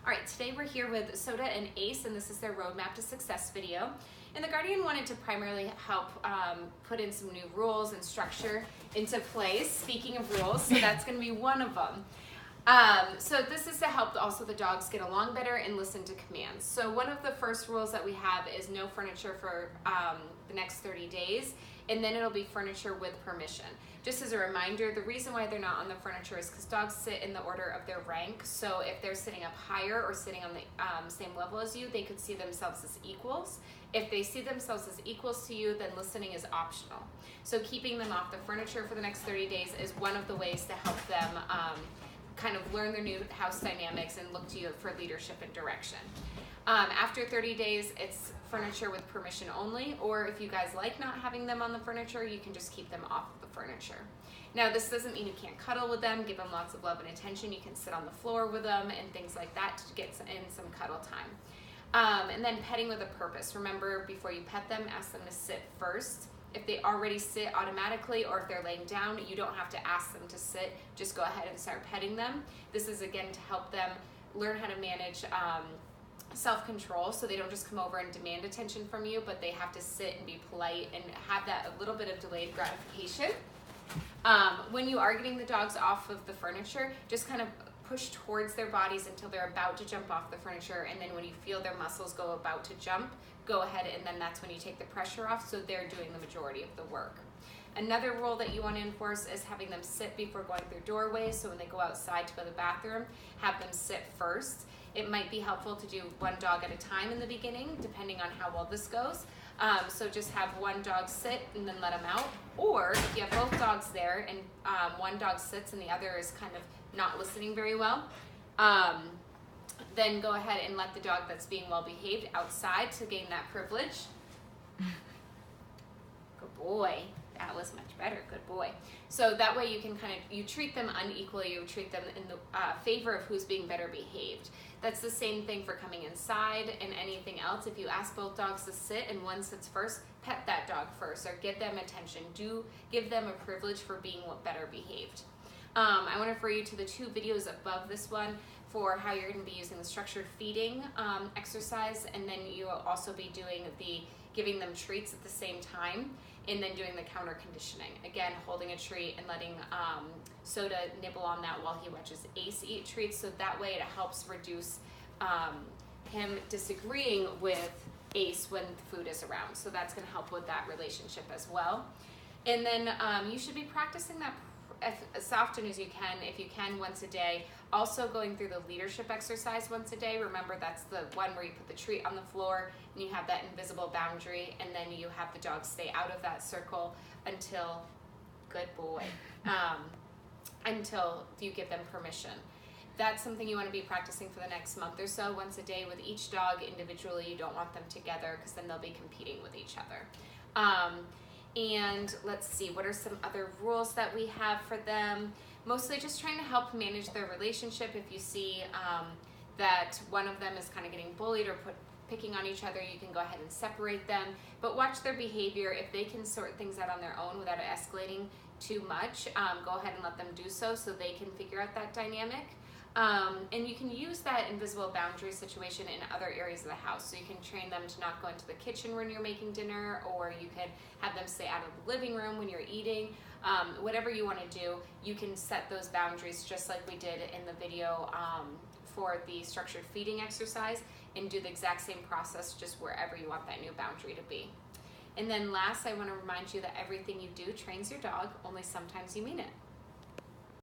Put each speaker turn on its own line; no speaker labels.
All right, today we're here with Sota and Ace, and this is their Roadmap to Success video. And the Guardian wanted to primarily help put in some new rules and structure into place. Speaking of rules, so that's going to be one of them. So this is to help also the dogs get along better and listen to commands. So one of the first rules that we have is no furniture for the next 30 days, and then it'll be furniture with permission. Just as a reminder, the reason why they're not on the furniture is because dogs sit in the order of their rank. So if they're sitting up higher or sitting on the same level as you, they could see themselves as equals. If they see themselves as equals to you, then listening is optional. So keeping them off the furniture for the next 30 days is one of the ways to help them kind of learn their new house dynamics and look to you for leadership and direction. After 30 days, it's furniture with permission only, or if you guys like not having them on the furniture, you can just keep them off of the furniture. Now, this doesn't mean you can't cuddle with them, give them lots of love and attention. You can sit on the floor with them and things like that to get in some cuddle time. And then petting with a purpose. Remember, before you pet them, ask them to sit first. If they already sit automatically or if they're laying down, you don't have to ask them to sit. Just go ahead and start petting them. This is, again, to help them learn how to manage self-control, so they don't just come over and demand attention from you, but they have to sit and be polite and have that a little bit of delayed gratification. When you are getting the dogs off of the furniture, just kind of push towards their bodies until they're about to jump off the furniture, and then when you feel their muscles go about to jump, go ahead, and then that's when you take the pressure off, so they're doing the majority of the work. Another rule that you want to enforce is having them sit before going through doorways, so when they go outside to go to the bathroom, have them sit first. It might be helpful to do one dog at a time in the beginning, depending on how well this goes. So just have one dog sit and then let them out. Or if you have both dogs there and one dog sits and the other is kind of not listening very well, then go ahead and let the dog that's being well behaved outside to gain that privilege. Good boy. That was much better. Good boy. So that way you can you treat them unequally, you treat them in the favor of who's being better behaved. That's the same thing for coming inside and anything else. If you ask both dogs to sit and one sits first, pet that dog first or give them attention. Do give them a privilege for being better behaved. I want to refer you to the two videos above this one for how you're going to be using the structured feeding exercise, and then you'll also be doing the giving them treats at the same time, and then doing the counter conditioning. Again, holding a treat and letting Sota nibble on that while he watches Ace eat treats, so that way it helps reduce him disagreeing with Ace when food is around. So that's going to help with that relationship as well. And then you should be practicing that as often as you can, if you can, once a day. Also going through the leadership exercise once a day. Remember, that's the one where you put the treat on the floor and you have that invisible boundary, and then you have the dog stay out of that circle until, good boy, until you give them permission. That's something you want to be practicing for the next month or so, once a day with each dog individually. You don't want them together because then they'll be competing with each other. And let's see, what are some other rules that we have for them? Mostly just trying to help manage their relationship. If you see that one of them is kind of getting bullied or picking on each other, you can go ahead and separate them. But watch their behavior. If they can sort things out on their own without it escalating too much, go ahead and let them do so they can figure out that dynamic. And you can use that invisible boundary situation in other areas of the house. So you can train them to not go into the kitchen when you're making dinner, or you could have them stay out of the living room when you're eating. Whatever you want to do, you can set those boundaries just like we did in the video for the structured feeding exercise, and do the exact same process just wherever you want that new boundary to be. And then last, I want to remind you that everything you do trains your dog, only sometimes you mean it.